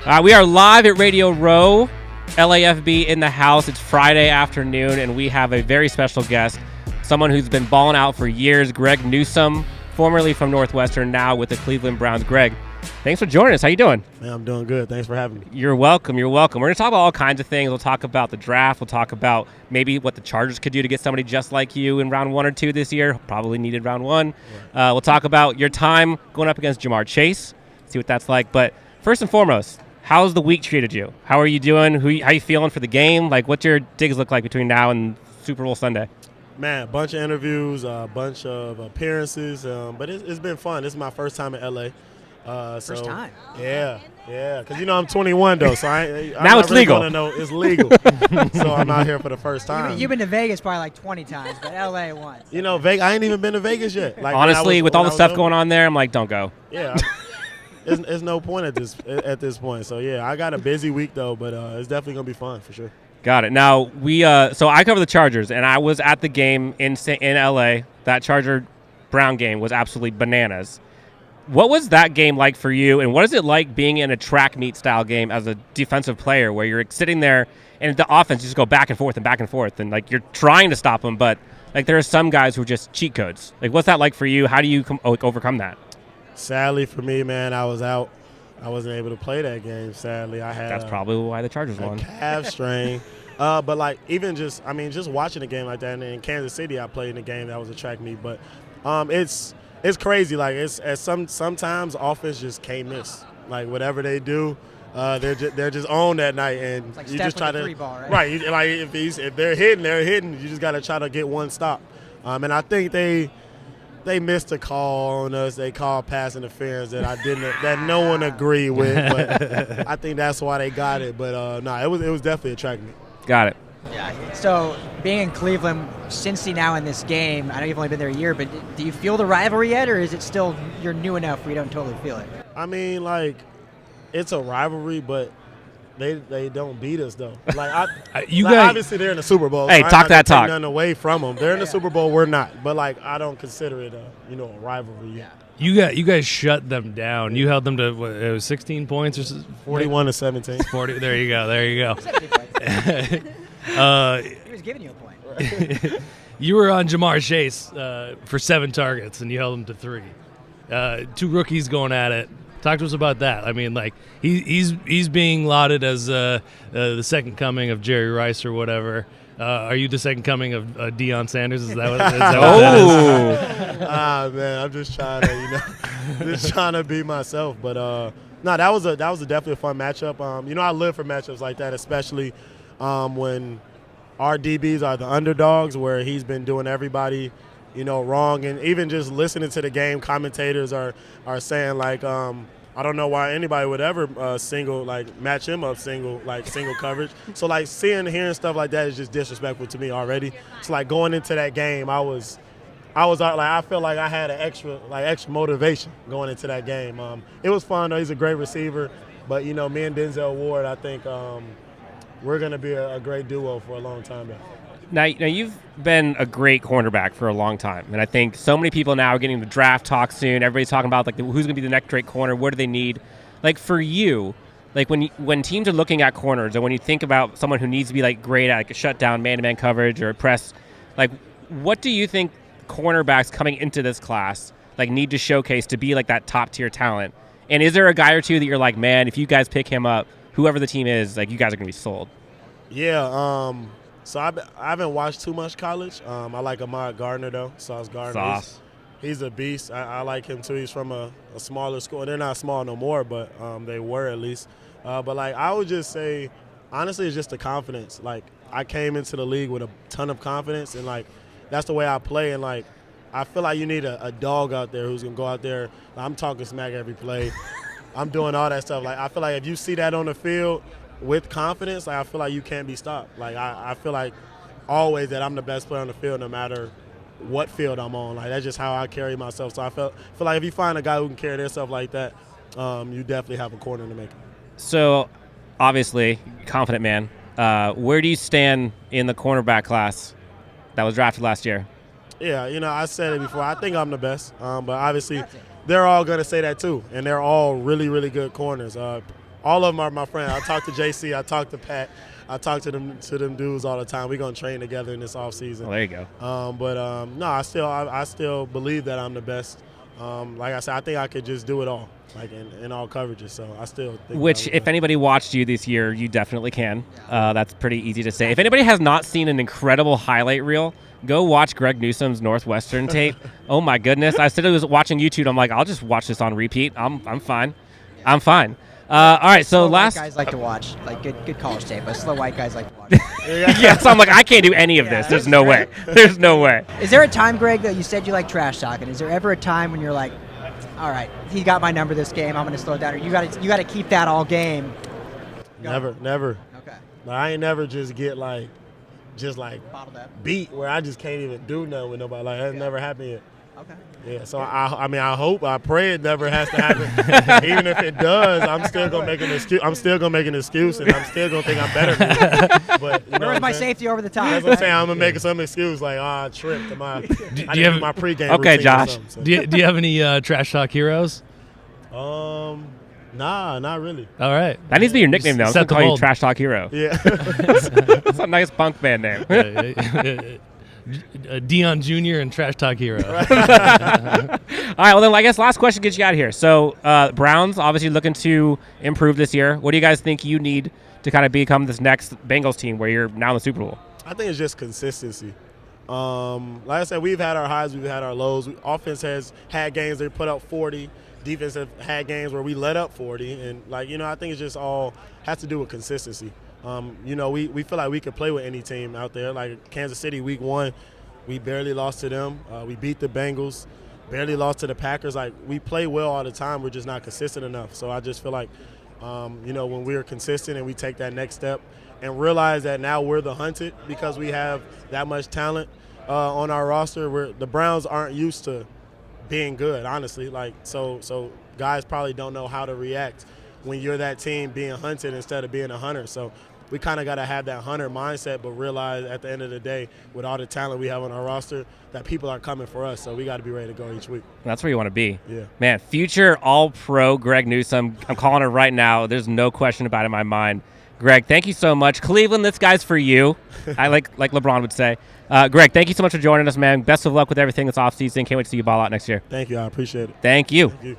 We are live at Radio Row, LAFB in the house. It's Friday afternoon, and we have a very special guest, someone who's been balling out for years, Greg Newsom, formerly from Northwestern, now with the Cleveland Browns. Greg, thanks for joining us. How you doing? Man, I'm doing good. Thanks for having me. You're welcome. You're welcome. We're going to talk about all kinds of things. We'll talk about the draft. We'll talk about maybe what the Chargers could do to get somebody just like you in round 1 or 2 this year. Probably needed round 1. Right. We'll talk about your time going up against Jamar Chase, see what that's like. But first and foremost, how's the week treated you? How are you doing? How you feeling for the game? Like, what's your digs look like between now and Super Bowl Sunday? Man, a bunch of interviews, a bunch of appearances, but it's been fun. This is my first time in L.A. First time? Yeah, because, I'm 21, though, so now it's legal. It's legal, so I'm out here for the first time. You've been to Vegas probably like 20 times, but L.A. once. Vegas, I ain't even been to Vegas yet. Like, honestly, with all the stuff going on there, I'm like, don't go. Yeah, there's no point at this point. So, yeah, I got a busy week, though, but it's definitely going to be fun for sure. Got it. Now, so I cover the Chargers, and I was at the game in L.A. That Charger-Brown game was absolutely bananas. What was that game like for you, and what is it like being in a track meet style game as a defensive player where you're sitting there and the offense just go back and forth, and like you're trying to stop them, but like there are some guys who are just cheat codes. Like, what's that like for you? How do you overcome that? Sadly for me, man, I was out. I wasn't able to play that game, sadly. That's probably why the Chargers won. Calf strain. But, like, even just watching a game like that, and in Kansas City I played in a game that was a track meet. But it's crazy. Like, sometimes offense just can't miss. Like, whatever they do, they're just on that night. And it's like you just try to – three ball, right? Right. Like, if they're hitting, they're hitting. You just got to try to get one stop. And I think they missed a call on us. They called pass interference that no one agreed with. But I think that's why they got it. But it was definitely a track meet. Got it. Yeah. So being in Cleveland, Cincy now in this game, I know you've only been there a year, but do you feel the rivalry yet, or is it still you're new enough where you don't totally feel it? I mean, like, it's a rivalry, but they don't beat us though. Like, obviously they're in the Super Bowl. Hey, so talk that talk. Take nothing away from them. They're in the Super Bowl. We're not. But like, I don't consider it a rivalry yet. You guys shut them down. You held them to it was 16 points or 41 to 17. 40. There you go. He was giving you a point. Right. You were on Jamar Chase for 7 targets, and you held him to 3. 2 rookies going at it. Talk to us about that. I mean, like he's being lauded as the second coming of Jerry Rice or whatever. Are you the second coming of Deion Sanders? Is that what that is? Man, I'm just trying to be myself. But no, that was definitely a fun matchup. I live for matchups like that, especially when our DBs are the underdogs, where he's been doing everybody wrong. And even just listening to the game, commentators are saying, like, I don't know why anybody would ever match him up single coverage. So, like, hearing stuff like that is just disrespectful to me already. So, like, going into that game, I felt like I had an extra motivation going into that game. It was fun, though. He's a great receiver. But, me and Denzel Ward, I think we're going to be a great duo for a long time now. Now, you've been a great cornerback for a long time, and I think so many people now are getting the draft talk soon. Everybody's talking about like who's going to be the next great corner. What do they need? Like for you, like when teams are looking at corners, or when you think about someone who needs to be like great at like a shutdown, man-to-man coverage, or press, like what do you think cornerbacks coming into this class like need to showcase to be like that top tier talent? And is there a guy or two that you're like, man, if you guys pick him up, whoever the team is, like you guys are going to be sold? Yeah. So I haven't watched too much college. I like Ahmad Gardner, though. Sauce Gardner. He's a beast. I like him, too. He's from a smaller school. They're not small no more, but they were at least. But, like, I would just say, honestly, it's just the confidence. Like, I came into the league with a ton of confidence, and, like, that's the way I play. And, like, I feel like you need a dog out there who's going to go out there. I'm talking smack every play. I'm doing all that stuff. Like, I feel like if you see that on the field – with confidence, like, I feel like you can't be stopped. Like, I feel like always that I'm the best player on the field no matter what field I'm on. Like, that's just how I carry myself. So I feel like if you find a guy who can carry themselves like that, you definitely have a corner to make it. So, obviously, confident man. Where do you stand in the cornerback class that was drafted last year? Yeah, I said it before. I think I'm the best. But obviously, they're all going to say that too. And they're all really, really good corners. All of them are my friends. I talk to JC. I talk to Pat. I talk to them dudes all the time. We're gonna train together in this off season. Well, there you go. No, I still believe that I'm the best. Like I said, I think I could just do it all, like in all coverages. So I still think Which, if anybody watched you this year, you definitely can. That's pretty easy to say. If anybody has not seen an incredible highlight reel, go watch Greg Newsom's Northwestern tape. Oh my goodness! I said I was watching YouTube. I'm like, I'll just watch this on repeat. I'm fine. I'm fine. All right, so White guys like to watch, like good college tape, but slow white guys like to watch. Yeah, so I'm like, I can't do any of this. There's no way. There's no way. Is there a time, Greg, that you said you like trash talking? Is there ever a time when you're like, all right, he got my number this game, I'm going to slow it down, or you got to keep that all game? Never. Okay. Like, I ain't never just get Bottled up. beat where I just can't even do nothing with nobody. Like that's never happened yet. Okay. Yeah, so I pray it never has to happen. Even if it does, I'm still gonna make an excuse. I'm still gonna make an excuse, and I'm still gonna think I'm better than you. But you know Where's my safety over the top? That's what I'm saying. I'm gonna make some excuse like, I tripped. I didn't do my pregame. Okay, routine Josh. or something, so. Do you have any trash talk heroes? Nah, not really. All right. That needs to be your nickname, though. I'm Set going to the call you mold. Trash Talk Hero. Yeah. That's a nice punk band name. Dion Jr. and Trash Talk Hero. All right, well, then I guess last question gets you out of here. So Browns obviously looking to improve this year. What do you guys think you need to kind of become this next Bengals team where you're now in the Super Bowl? I think it's just consistency. Like I said, we've had our highs, we've had our lows. Offense has had games they put up 40. Defense have had games where we let up 40. And, I think it's just all has to do with consistency. We feel like we could play with any team out there. Like Kansas City, week 1, we barely lost to them. We beat the Bengals, barely lost to the Packers. Like, we play well all the time. We're just not consistent enough. So I just feel like, when we're consistent and we take that next step and realize that now we're the hunted because we have that much talent on our roster. The Browns aren't used to being good, honestly. So guys probably don't know how to react when you're that team being hunted instead of being a hunter. So we kind of got to have that hunter mindset, but realize at the end of the day, with all the talent we have on our roster, that people are coming for us. So we got to be ready to go each week. That's where you want to be. Yeah. Man, future All-Pro Greg Newsom. I'm calling it right now. There's no question about it in my mind. Greg, thank you so much. Cleveland, this guy's for you. I like LeBron would say. Greg, thank you so much for joining us, man. Best of luck with everything this offseason. Can't wait to see you ball out next year. Thank you. I appreciate it. Thank you. Thank you.